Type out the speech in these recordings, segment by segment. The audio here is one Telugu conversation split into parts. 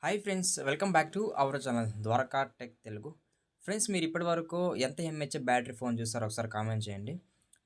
Hi friends, welcome back to our channel Dwaraka tech Telugu. Friends, మీరు ఇప్పటి వరకు ఎంత ఎంహెచ్ బ్యాటరీ ఫోన్ చూస్తారో ఒకసారి కామెంట్ చేయండి.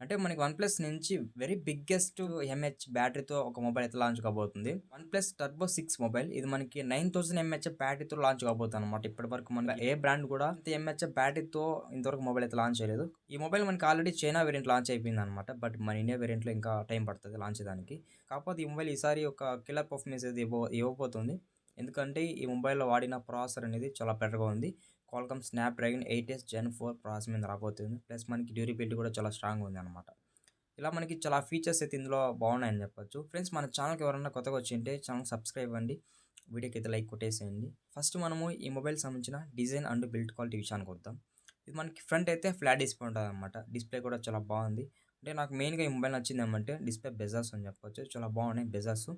అంటే మనకి వన్ ప్లస్ నుంచి వెరీ బిగ్గెస్ట్ ఎంహెచ్ బ్యాటరీతో ఒక మొబైల్ అయితే లాంచ్ కాబోతుంది. One plus turbo 6 mobile. ఇది మనకి 9000 ఎంహెచ్ బ్యాటరీతో లాంచ్ కాబోతుంది అనమాట. ఇప్పటి వరకు మన ఏ బ్రాండ్ కూడా ఇంత ఎంహెచ్ బ్యాటరీతో ఇంతవరకు మొబైల్ అయితే లాంచ్ చేయలేదు. ఈ మొబైల్ మనకి ఆల్రెడీ చైనా వేరియంట్ లాంచ్ అయిపోయింది అనమాట. బట్ మన ఇండియా వేరియంట్లో ఇంకా టైం పడుతుంది లాంచ్ చేయడానికి. కాకపోతే ఈ మొబైల్ ఈసారి ఒక కిల్లర్ పర్ఫార్మెన్స్ అయితే ఇవ్వబోతుంది. ఎందుకంటే ఈ మొబైల్‌లో వాడిన ప్రాసెసర్ అనేది చాలా బెటర్‌గా ఉంది. క్వాల్కమ్ స్నాప్‌డ్రాగన్ 8 జెన్ 4 ప్రాసెసర్ మీద రాబోతుంది. ప్లస్ మనకి డ్యూరబిలిటీ కూడా చాలా స్ట్రాంగ్‌గా ఉందన్నమాట. ఇలా మనకి చాలా ఫీచర్స్ అయితే ఇందులో బాగున్నాయని చెప్పొచ్చు. ఫ్రెండ్స్, మన ఛానల్‌కి ఎవరైనా కొత్తగా వచ్చింటే ఛానల్ సబ్స్క్రైబ్ అవ్వండి. వీడియోకి అయితే లైక్ కొట్టేసేయండి. ఫస్ట్ మనము ఈ మొబైల్ సంబంధించిన డిజైన్ అండ్ బిల్డ్ క్వాలిటీ విషయానికి వద్దాం. ఇది మనకి ఫ్రంట్ అయితే ఫ్లాట్ డిస్ప్లే ఉంటదనమాట. డిస్ప్లే కూడా చాలా బాగుంది. అంటే నాకు మెయిన్‌గా ఈ మొబైల్ నచ్చింది ఏమంటే డిస్ప్లే బెజల్స్ అని చెప్పొచ్చు. చాలా బాగున్నాయి బెజల్స్.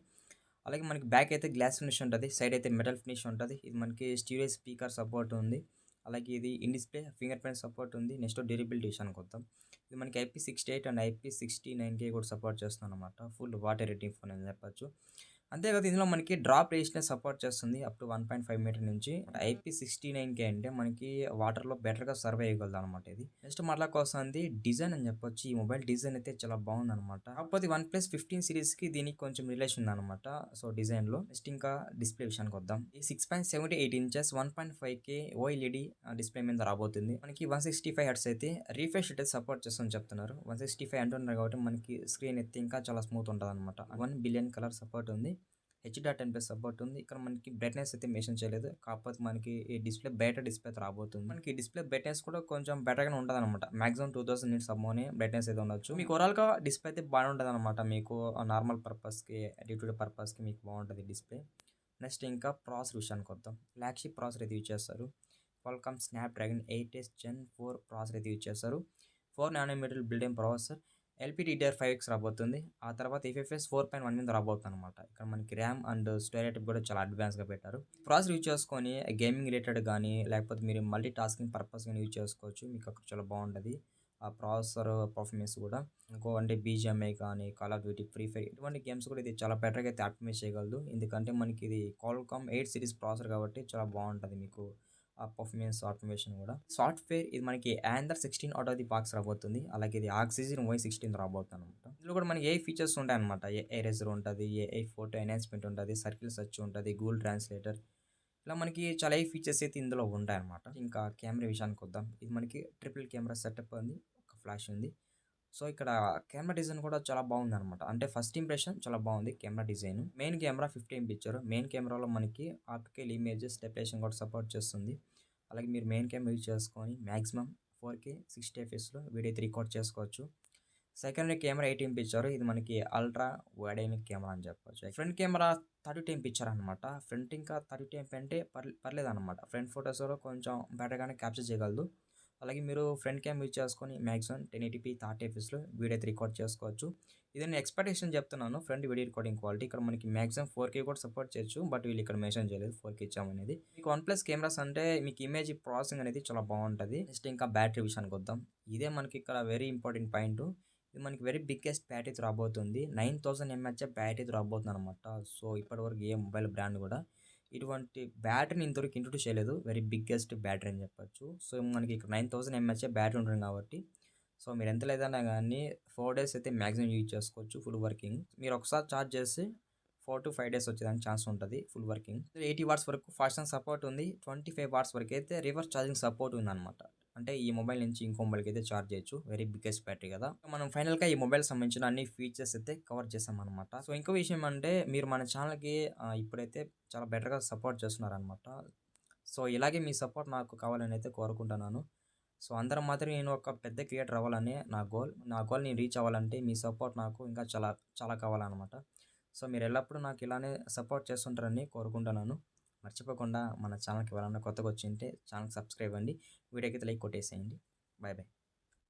అలాగే మనకి బ్యాక్ అయితే గ్లాస్ ఫినిష్ ఉంటది. సైడ్ అయితే మెటల్ ఫినిష్ ఉంటది. ఇది మనకి స్టీరియో స్పీకర్ సపోర్ట్ ఉంది. అలాగే ఇది in display fingerprint support ఉంది. నెక్స్ట్ డ్యూరబిలిటీ విషయానికొద్దాం. ఇది మనకి IP68 అండ్ IP69కి కూడా సపోర్ట్ చేస్తుందన్నమాట. ఫుల్ వాటర్ రేటింగ్ ఫోన్ అని చెప్పొచ్చు. అంతేకాదు ఇందులో మనకి డ్రాప్ రెసిస్టెన్స్ సపోర్ట్ చేస్తుంది. అప్ టు 1.5 మీటర్ నుంచి. IP69కి అంటే మనకి వాటర్‌లో బెటర్‌గా సర్వైవ్ అయ్యగలదనమాట ఇది. నెక్స్ట్ మాట్లాడుకోవాల్సింది డిజైన్ అని చెప్పొచ్చు. ఈ మొబైల్ డిజైన్ అయితే చాలా బాగుందనమాట. కాకపోతే వన్‌ప్లస్ 15 సీరీస్‌కి దీనికి కొంచెం రిలేషన్ ఉందనమాట. సో, డిజైన్‌లో. నెక్స్ట్ ఇంకా డిస్‌ప్లే విషయానికొద్దాం. ఈ 6.78 ఇంచెస్ 1.5K ఓఎల్ఈడీ డిస్‌ప్లే మీద రాబోతుంది. మనకి 165 హెర్ట్జ్ అయితే రిఫ్రెష్ రేట్ సపోర్ట్ చేస్తుందని చెప్తున్నారు. 165 అంటున్నారు కాబట్టి మనకి స్క్రీన్ అయితే ఇంకా చాలా స్మూత్ ఉంటదనమాట. 1 బిలియన్ కలర్ సపోర్ట్ ఉంది. H.10+ సపోర్ట్ ఉంది. ఇక్కడ మనకి బ్రైట్‌నెస్ అయితే మెన్షన్ చేయలేదు. కాకపోతే మనకి ఈ డిస్‌ప్లే బయట డిస్‌ప్లే అయితే రాబోతుంది. మనకి డిస్‌ప్లే బ్రైట్‌నెస్ కూడా కొంచెం బెటర్‌గానే ఉంటదనమాట. మాక్సిమం 2000 నిట్స్ అబోనే బ్రైట్‌నెస్ అయితే ఉండొచ్చు. మీకు ఓవరాల్‌గా డిస్‌ప్లే అయితే బానే ఉంటదనమాట. మీకు నార్మల్ పర్పస్‌కి, డే టు డే పర్పస్‌కి మీకు బావుంటది డిస్‌ప్లే. నెక్స్ట్ ఇంకా ప్రాసెసర్ విషయానికొద్దాం. ఫ్లాగ్‌షిప్ ప్రాసెసర్ అయితే యూజ్ చేస్తారు. క్వాల్కమ్ స్నాప్‌డ్రాగన్ 8 జెన్ 4 ప్రాసెసర్ అయితే యూజ్ చేస్తారు. 4 nanometre built in processor. LPDDR5X రాబోతుంది. ఆ తర్వాత FFS 4.1 మీద రాబోతుందనమాట. ఇక్కడ మనకి ర్యామ్ అండ్ స్టోరేజ్ కూడా చాలా అడ్వాన్స్‌గా పెట్టారు. ప్రాసెసర్ యూజ్ చేసుకొని గేమింగ్ రిలేటెడ్ గానీ, లేకపోతే మీరు మల్టీ టాస్కింగ్ పర్పస్ గానీ యూజ్ చేసుకోవచ్చు. మీకు అక్కడ చాలా బావుంటది. ఆ ప్రాసెసర్ పర్ఫార్మెన్స్ కూడా. ఇంకో అంటే BGMI కానీ, call of duty, free fire ఇటువంటి గేమ్స్ కూడా ఇది చాలా బెటర్‌గా అయితే ఆప్టిమైజ్ చేయగలదు. ఎందుకంటే మనకి ఇది క్వాల్కామ్ 8 సిరీస్ ప్రాసెసర్ కాబట్టి చాలా బావుంటది మీకు. ఆ పర్ఫార్మెన్స్ ఆటోమేషన్ కూడా. సాఫ్ట్‌వేర్ ఇది మనకి Android 16 out of the box రాబోతుంది. అలాగే ఇది ఆక్సిజన్ Y16 రాబోతుందనమాట. ఇందులో కూడా మనకి ఏఐ ఫీచర్స్ ఉంటాయన్నమాట. ఎరేజర్ ఉంటది, ఏఐ ఫోటో ఎన్హాన్స్‌మెంట్ ఉంటది, సర్కిల్ సెర్చ్ ఉంటది, గూగుల్ ట్రాన్స్లేటర్. ఇలా మనకి చాలా ఏఐ ఫీచర్స్ అయితే ఇందులో ఉంటాయన్నమాట. ఇంకా కెమెరా విషయానికొద్దాం. ఇది మనకి ట్రిపుల్ కెమెరా సెటప్ ఉంది. ఒక ఫ్లాష్ ఉంది. సో, ఇక్కడ కెమెరా డిజైన్ కూడా చాలా బాగుందనమాట. అంటే ఫస్ట్ ఇంప్రెషన్ చాలా బాగుంది camera design. Main camera 50 MP ఇచ్చారు. మెయిన్ కెమెరాలో మనకి ఆప్టికల్ ఇమేజ్ స్టెబిలైజేషన్ కూడా సపోర్ట్ చేస్తుంది. అలాగే మీరు మెయిన్ కెమెరా యూజ్ చేసుకొని మాక్సిమం 4K 60 ఎఫ్‌పిఎస్‌లో వీడియో అయితే రికార్డ్ చేసుకోవచ్చు. సెకండరీ కెమెరా 8 ఎంపీ ఇచ్చారు. ఇది మనకి అల్ట్రా వైడ్ యాంగిల్ కెమెరా అని చెప్పొచ్చు. ఫ్రంట్ కెమెరా 32 ఎంపీ ఇచ్చారనమాట. ఫ్రంట్ ఇంకా 32 ఎంపీ అంటే పర్లేదనమాట. ఫ్రంట్ ఫోటోస్‌లో కొంచెం బెటర్‌గానే క్యాప్చర్ చేయగలదు. అలాగే మీరు ఫ్రంట్ క్యామ్ యూజ్ చేసుకొని మాక్సిమం 1080p 30 ఎఫ్‌పిఎస్‌లో వీడియో అయితే రికార్డ్ చేసుకోవచ్చు. ఇది నేను ఎక్స్‌పెక్టేషన్ చెప్తున్నాను. ఫ్రంట్ వీడియో రికార్డింగ్ క్వాలిటీ ఇక్కడ మనకి మాక్సిమం 4K కూడా సపోర్ట్ చేయొచ్చు. బట్ వీళ్ళు ఇక్కడ మెన్షన్ చేయలేదు 4K ఇచ్చామనేది. మీకు వన్‌ప్లస్ కెమెరాస్ అంటే మీకు ఇమేజ్ ప్రాసెసింగ్ అనేది చాలా బాగుంటది. నెక్స్ట్ ఇంకా బ్యాటరీ విషయానికొద్దాం. ఇదే మనకి ఇక్కడ వెరీ ఇంపార్టెంట్ పాయింట్. ఇది మనకి వెరీ బిగ్గెస్ట్ బ్యాటరీతో రాబోతుంది. 9000 ఎంహెచ్ బ్యాటరీతో రాబోతుందనమాట. సో, ఇప్పటివరకు ఏ మొబైల్ బ్రాండ్ కూడా ఇటువంటి బ్యాటరీని ఇంతవరకు ఇంట్రొడ్యూస్ చేయలేదు. వెరీ బిగ్గెస్ట్ బ్యాటరీ అని చెప్పొచ్చు. సో, మనకి ఇక్కడ 9000 ఎంహెచ్ బ్యాటరీ ఉంటుంది కాబట్టి, సో, మీరు ఎంత లేదన్నా గానీ 4 డేస్ అయితే మాక్సిమం యూజ్ చేసుకోవచ్చు ఫుల్ వర్కింగ్. మీరు ఒకసారి చార్జ్ చేసి 4-5 డేస్ వచ్చేదానికి ఛాన్స్ ఉంటది ఫుల్ వర్కింగ్. 80 వాట్స్ వరకు ఫాస్ట్ ఛార్జింగ్ సపోర్ట్ ఉంది. 25 వాట్స్ వరకైతే రివర్స్ ఛార్జింగ్ సపోర్ట్ ఉందనమాట. అంటే ఈ మొబైల్ నుంచి ఇంకో మొబైల్‌కైతే చార్జ్ చేయొచ్చు. వెరీ బిగ్గెస్ట్ బ్యాటరీ కదా! మనం ఫైనల్‌గా ఈ మొబైల్‌కి సంబంధించిన అన్ని ఫీచర్స్ అయితే కవర్ చేసామనమాట. సో, ఇంకో విషయం అంటే మీరు మన ఛానల్‌కి ఇప్పుడైతే చాలా బెటర్‌గా సపోర్ట్ చేస్తున్నారనమాట. సో, ఇలాగే మీ సపోర్ట్ నాకు కావాలని అయితే కోరుకుంటున్నాను. సో, అందరం మాదిరి నేను ఒక పెద్ద క్రియేటర్ అవ్వాలని నా గోల్. నా గోల్ నేను రీచ్ అవ్వాలంటే మీ సపోర్ట్ నాకు ఇంకా చాలా చాలా కావాలనమాట. సో, మీరు ఎల్లప్పుడూ నాకు ఇలానే సపోర్ట్ చేస్తుంటారని కోరుకుంటున్నాను. మర్చిపోకుండా మన ఛానల్‌కి ఎవరైనా కొత్తగా వచ్చింటే ఛానల్‌కి సబ్స్క్రైబ్ అవ్వండి. వీడియోకైతే లైక్ కొట్టేసేయండి. Bye bye.